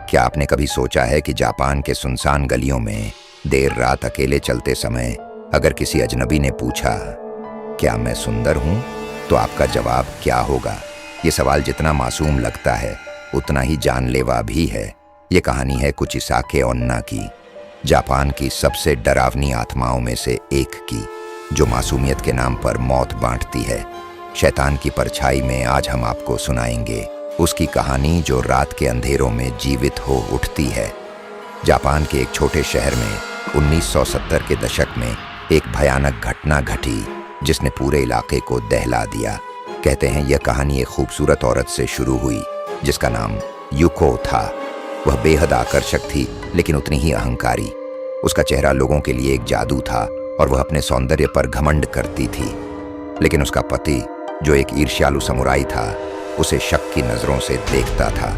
क्या आपने कभी सोचा है कि जापान के सुनसान गलियों में देर रात अकेले चलते समय अगर किसी अजनबी ने पूछा, क्या मैं सुंदर हूं, तो आपका जवाब क्या होगा? ये सवाल जितना मासूम लगता है उतना ही जानलेवा भी है। ये कहानी है कुचिसाके ओन्ना की, जापान की सबसे डरावनी आत्माओं में से एक की, जो मासूमियत के नाम पर मौत बांटती है। शैतान की परछाई में आज हम आपको सुनाएंगे उसकी कहानी जो रात के अंधेरों में जीवित हो उठती है। जापान के एक छोटे शहर में 1970 के दशक में एक भयानक घटना घटी जिसने पूरे इलाके को दहला दिया। कहते हैं यह कहानी एक खूबसूरत औरत से शुरू हुई जिसका नाम युको था। वह बेहद आकर्षक थी लेकिन उतनी ही अहंकारी। उसका चेहरा लोगों के लिए एक जादू था और वह अपने सौंदर्य पर घमंड करती थी। लेकिन उसका पति, जो एक ईर्ष्यालु समुराई था, उसे शक की नजरों से देखता था।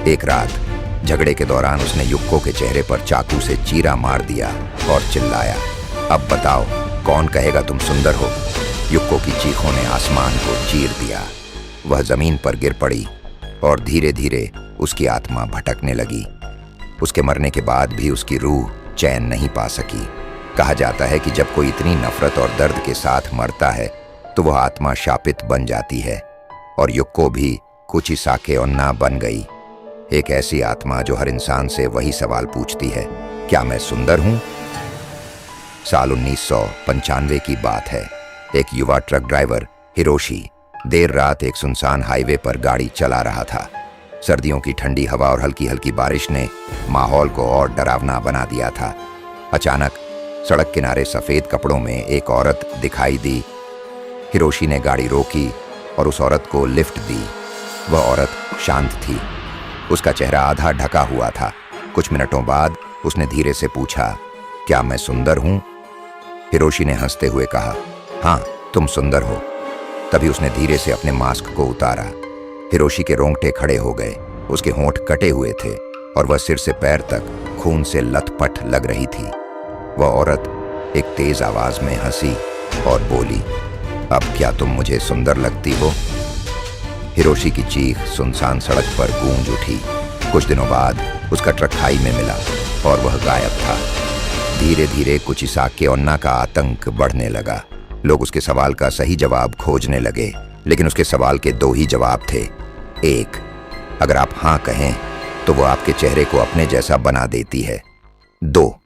एक रात झगड़े के दौरान उसने युक्को के चेहरे पर चाकू से चीरा मार दिया और चिल्लाया, अब बताओ कौन कहेगा तुम सुंदर हो? युक्को की चीखों ने आसमान को चीर दिया। वह जमीन पर गिर पड़ी और धीरे धीरे उसकी आत्मा भटकने लगी। उसके मरने के बाद भी उसकी रूह चैन नहीं पा सकी। कहा जाता है कि जब कोई इतनी नफरत और दर्द के साथ मरता है तो वह आत्मा शापित बन जाती है, और युक्को भी कुचिसाके ओन्ना बन गई। एक ऐसी आत्मा जो हर इंसान से वही सवाल पूछती है, क्या मैं सुंदर हूं? साल 1995 की बात है। एक युवा ट्रक ड्राइवर हिरोशी देर रात एक सुनसान हाईवे पर गाड़ी चला रहा था। सर्दियों की ठंडी हवा और हल्की हल्की बारिश ने माहौल को और डरावना बना दिया था। अचानक सड़क किनारे सफेद कपड़ों में एक औरत दिखाई दी। हिरोशी ने गाड़ी रोकी और उस औरत को लिफ्ट दी। वह औरत शांत थी, उसका चेहरा आधा ढका हुआ था। कुछ मिनटों बाद उसने धीरे से पूछा, क्या मैं सुंदर हूं? हिरोशी ने हंसते हुए कहा, हाँ तुम सुंदर हो। तभी उसने धीरे से अपने मास्क को उतारा। हिरोशी के रोंगटे खड़े हो गए, उसके होंठ कटे हुए थे और वह सिर से पैर तक खून से लथपथ लग रही थी। वह औरत एक तेज आवाज में हंसी और बोली, अब क्या तुम मुझे सुंदर लगती हो? हिरोशी की चीख सुनसान सड़क पर गूंज उठी। कुछ दिनों बाद उसका ट्रक खाई में मिला और वह गायब था। धीरे धीरे कुचिसाके ओन्ना का आतंक बढ़ने लगा। लोग उसके सवाल का सही जवाब खोजने लगे, लेकिन उसके सवाल के दो ही जवाब थे। एक, अगर आप हाँ कहें तो वो आपके चेहरे को अपने जैसा बना देती है। दो,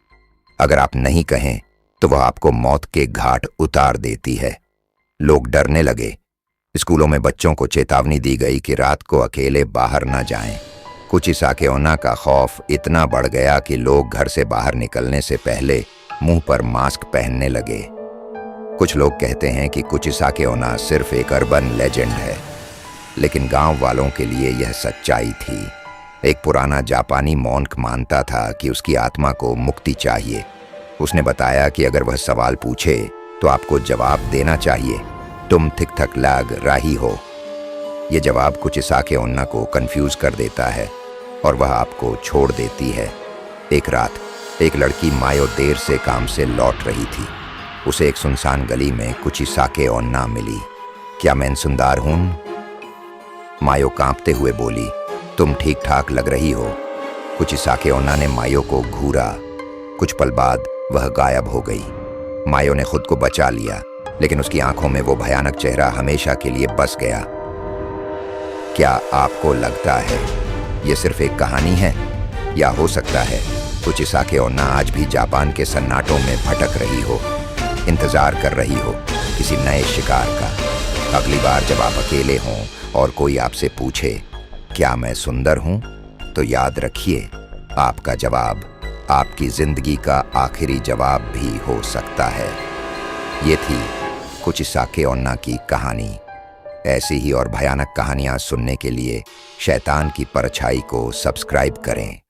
अगर आप नहीं कहें तो वह आपको मौत के घाट उतार देती है। लोग डरने लगे। स्कूलों में बच्चों को चेतावनी दी गई कि रात को अकेले बाहर न जाएं। कुचिसाके ओन्ना का खौफ इतना बढ़ गया कि लोग घर से बाहर निकलने से पहले मुंह पर मास्क पहनने लगे। कुछ लोग कहते हैं कि कुचिसाके ओन्ना सिर्फ एक अर्बन लेजेंड है, लेकिन गांव वालों के लिए यह सच्चाई थी। एक पुराना जापानी मॉन्क मानता था कि उसकी आत्मा को मुक्ति चाहिए। उसने बताया कि अगर वह सवाल पूछे तो आपको जवाब देना चाहिए, तुम थिक थक लाग राही हो। यह जवाब कुचिसाके ओन्ना को कंफ्यूज कर देता है और वह आपको छोड़ देती है। एक रात एक लड़की मायो देर से काम से लौट रही थी। उसे एक सुनसान गली में कुचिसाके ओन्ना मिली। क्या मैं सुंदर हूं? मायो कांपते हुए बोली, तुम ठीक ठाक लग रही हो। कुचिसाके ओन्ना ने मायो को घूरा। कुछ पल बाद वह गायब हो गई। मायो ने खुद को बचा लिया, लेकिन उसकी आंखों में वो भयानक चेहरा हमेशा के लिए बस गया। क्या आपको लगता है ये सिर्फ एक कहानी है, या हो सकता है कुचिसाके ओन्ना आज भी जापान के सन्नाटों में भटक रही हो, इंतजार कर रही हो किसी नए शिकार का? अगली बार जब आप अकेले हों और कोई आपसे पूछे, क्या मैं सुंदर हूं, तो याद रखिए, आपका जवाब आपकी जिंदगी का आखिरी जवाब भी हो सकता है। ये थी कुचिसाके ओन्ना की कहानी। ऐसी ही और भयानक कहानियां सुनने के लिए शैतान की परछाई को सब्सक्राइब करें।